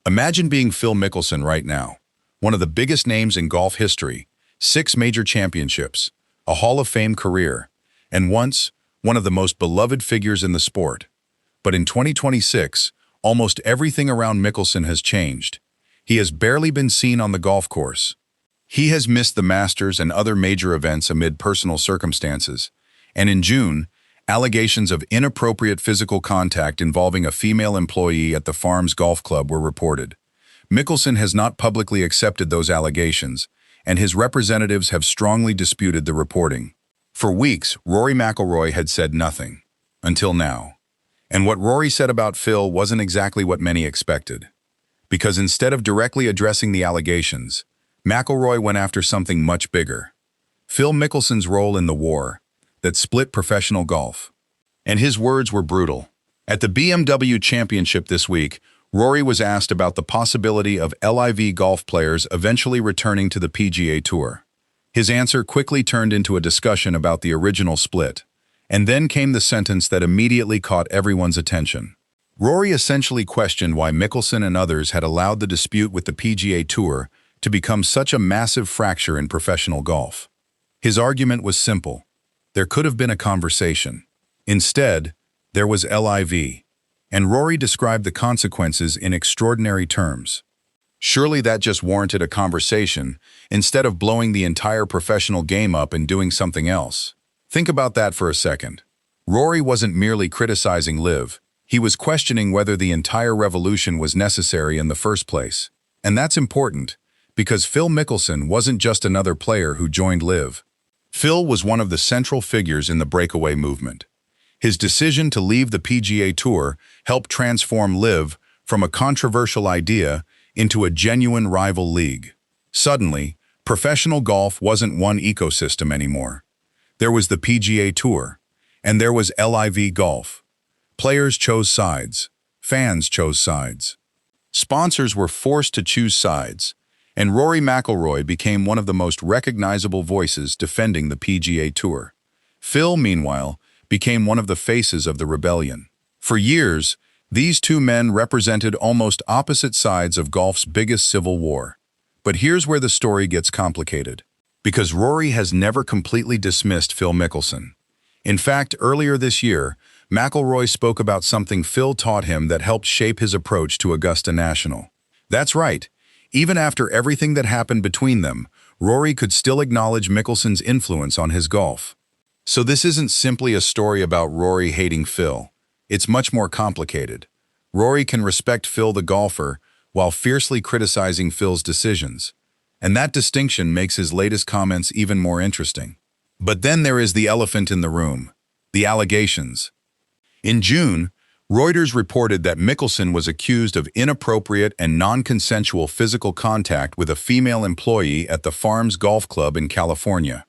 Imagine being Phil Mickelson right now, one of the biggest names in golf history, 6 major championships, a Hall of Fame career, and once one of the most beloved figures in the sport. But in 2026, almost everything around Mickelson has changed. He has barely been seen on the golf course. He has missed the Masters and other major events amid personal circumstances. And in June, allegations of inappropriate physical contact involving a female employee at the Farms Golf Club were reported. Mickelson has not publicly accepted those allegations, and his representatives have strongly disputed the reporting. For weeks, Rory McIlroy had said nothing. Until now. And what Rory said about Phil wasn't exactly what many expected. Because instead of directly addressing the allegations, McIlroy went after something much bigger. Phil Mickelson's role in the war that split professional golf. And his words were brutal. At the BMW Championship this week, Rory was asked about the possibility of LIV Golf players eventually returning to the PGA Tour. His answer quickly turned into a discussion about the original split. And then came the sentence that immediately caught everyone's attention. Rory essentially questioned why Mickelson and others had allowed the dispute with the PGA Tour to become such a massive fracture in professional golf. His argument was simple. There could have been a conversation. Instead, there was LIV, and Rory described the consequences in extraordinary terms. Surely that just warranted a conversation, instead of blowing the entire professional game up and doing something else. Think about that for a second. Rory wasn't merely criticizing LIV, he was questioning whether the entire revolution was necessary in the first place. And that's important, because Phil Mickelson wasn't just another player who joined LIV. Phil was one of the central figures in the breakaway movement. His decision to leave the PGA Tour helped transform LIV from a controversial idea into a genuine rival league. Suddenly, professional golf wasn't one ecosystem anymore. There was the PGA Tour, and there was LIV Golf. Players chose sides. Fans chose sides. Sponsors were forced to choose sides, and Rory McIlroy became one of the most recognizable voices defending the PGA Tour. Phil, meanwhile, became one of the faces of the rebellion. For years, these two men represented almost opposite sides of golf's biggest civil war. But here's where the story gets complicated. Because Rory has never completely dismissed Phil Mickelson. In fact, earlier this year, McIlroy spoke about something Phil taught him that helped shape his approach to Augusta National. That's right. Even after everything that happened between them, Rory could still acknowledge Mickelson's influence on his golf. So this isn't simply a story about Rory hating Phil. It's much more complicated. Rory can respect Phil the golfer while fiercely criticizing Phil's decisions. And that distinction makes his latest comments even more interesting. But then there is the elephant in the room, the allegations. In June, Reuters reported that Mickelson was accused of inappropriate and non-consensual physical contact with a female employee at the Farms Golf Club in California.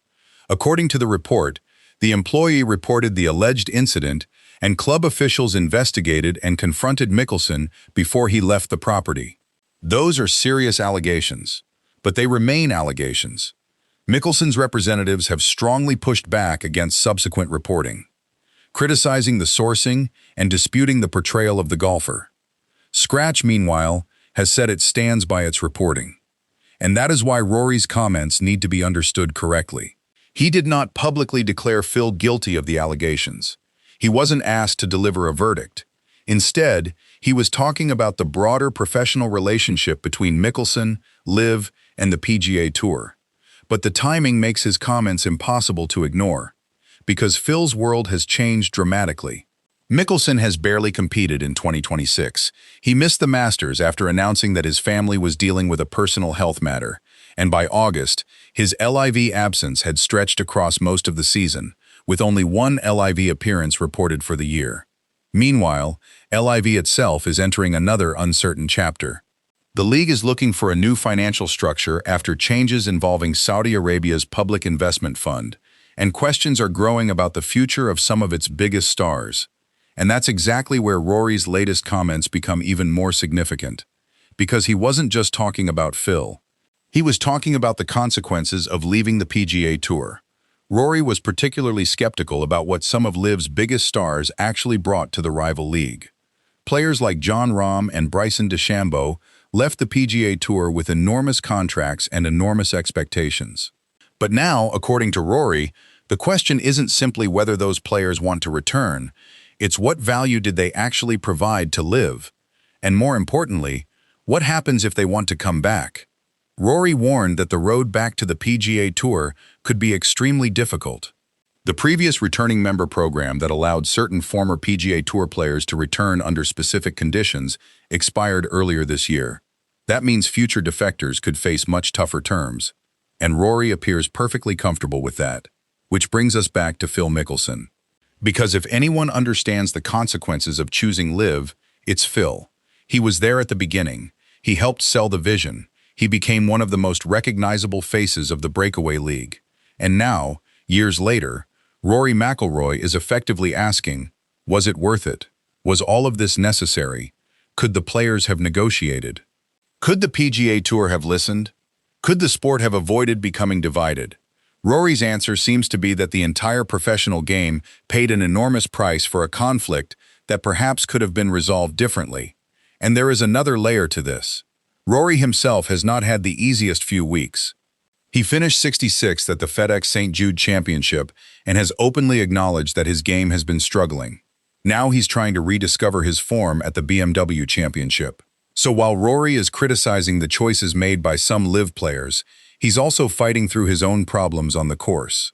According to the report, the employee reported the alleged incident, and club officials investigated and confronted Mickelson before he left the property. Those are serious allegations, but they remain allegations. Mickelson's representatives have strongly pushed back against subsequent reporting, criticizing the sourcing and disputing the portrayal of the golfer. Scratch, meanwhile, has said it stands by its reporting. And that is why Rory's comments need to be understood correctly. He did not publicly declare Phil guilty of the allegations. He wasn't asked to deliver a verdict. Instead, he was talking about the broader professional relationship between Mickelson, LIV, and the PGA Tour. But the timing makes his comments impossible to ignore, because Phil's world has changed dramatically. Mickelson has barely competed in 2026. He missed the Masters after announcing that his family was dealing with a personal health matter, and by August, his LIV absence had stretched across most of the season, with only one LIV appearance reported for the year. Meanwhile, LIV itself is entering another uncertain chapter. The league is looking for a new financial structure after changes involving Saudi Arabia's public investment fund, and questions are growing about the future of some of its biggest stars. And that's exactly where Rory's latest comments become even more significant. Because he wasn't just talking about Phil. He was talking about the consequences of leaving the PGA Tour. Rory was particularly skeptical about what some of LIV's biggest stars actually brought to the rival league. Players like Jon Rahm and Bryson DeChambeau left the PGA Tour with enormous contracts and enormous expectations. But now, according to Rory, the question isn't simply whether those players want to return, it's what value did they actually provide to LIV? And more importantly, what happens if they want to come back? Rory warned that the road back to the PGA Tour could be extremely difficult. The previous returning member program that allowed certain former PGA Tour players to return under specific conditions expired earlier this year. That means future defectors could face much tougher terms. And Rory appears perfectly comfortable with that. Which brings us back to Phil Mickelson. Because if anyone understands the consequences of choosing LIV, it's Phil. He was there at the beginning. He helped sell the vision. He became one of the most recognizable faces of the breakaway league. And now, years later, Rory McIlroy is effectively asking, was it worth it? Was all of this necessary? Could the players have negotiated? Could the PGA Tour have listened? Could the sport have avoided becoming divided? Rory's answer seems to be that the entire professional game paid an enormous price for a conflict that perhaps could have been resolved differently. And there is another layer to this. Rory himself has not had the easiest few weeks. He finished 66th at the FedEx St. Jude Championship and has openly acknowledged that his game has been struggling. Now he's trying to rediscover his form at the BMW Championship. So while Rory is criticizing the choices made by some LIV players, he's also fighting through his own problems on the course.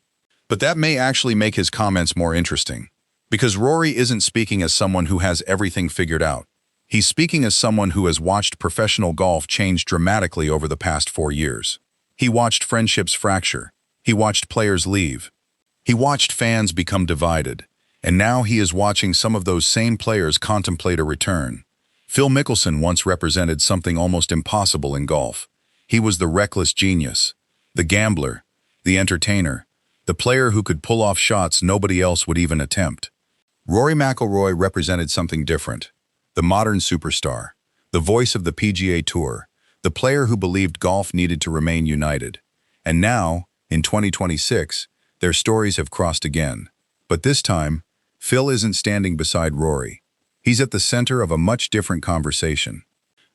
But that may actually make his comments more interesting, because Rory isn't speaking as someone who has everything figured out. He's speaking as someone who has watched professional golf change dramatically over the past 4 years. He watched friendships fracture. He watched players leave. He watched fans become divided. And now he is watching some of those same players contemplate a return. Phil Mickelson once represented something almost impossible in golf. He was the reckless genius, the gambler, the entertainer, the player who could pull off shots nobody else would even attempt. Rory McIlroy represented something different. The modern superstar, the voice of the PGA Tour, the player who believed golf needed to remain united. And now, in 2026, their stories have crossed again. But this time, Phil isn't standing beside Rory. He's at the center of a much different conversation.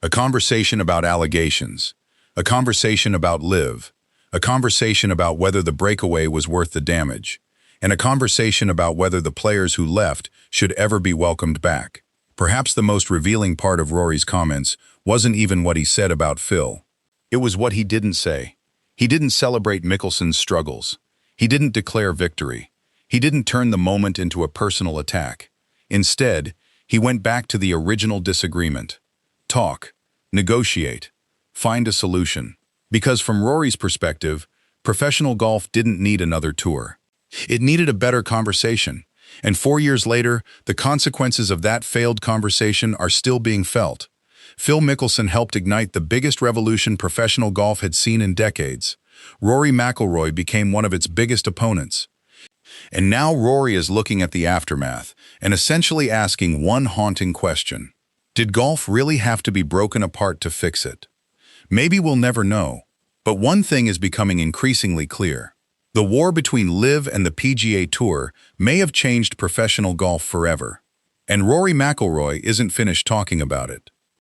A conversation about allegations. A conversation about LIV. A conversation about whether the breakaway was worth the damage. And a conversation about whether the players who left should ever be welcomed back. Perhaps the most revealing part of Rory's comments wasn't even what he said about Phil. It was what he didn't say. He didn't celebrate Mickelson's struggles. He didn't declare victory. He didn't turn the moment into a personal attack. Instead, he went back to the original disagreement. Talk, negotiate, find a solution. Because from Rory's perspective, professional golf didn't need another tour. It needed a better conversation. And 4 years later, the consequences of that failed conversation are still being felt. Phil Mickelson helped ignite the biggest revolution professional golf had seen in decades. Rory McIlroy became one of its biggest opponents. And now Rory is looking at the aftermath and essentially asking one haunting question. Did golf really have to be broken apart to fix it? Maybe we'll never know. But one thing is becoming increasingly clear. The war between LIV and the PGA Tour may have changed professional golf forever. And Rory McIlroy isn't finished talking about it.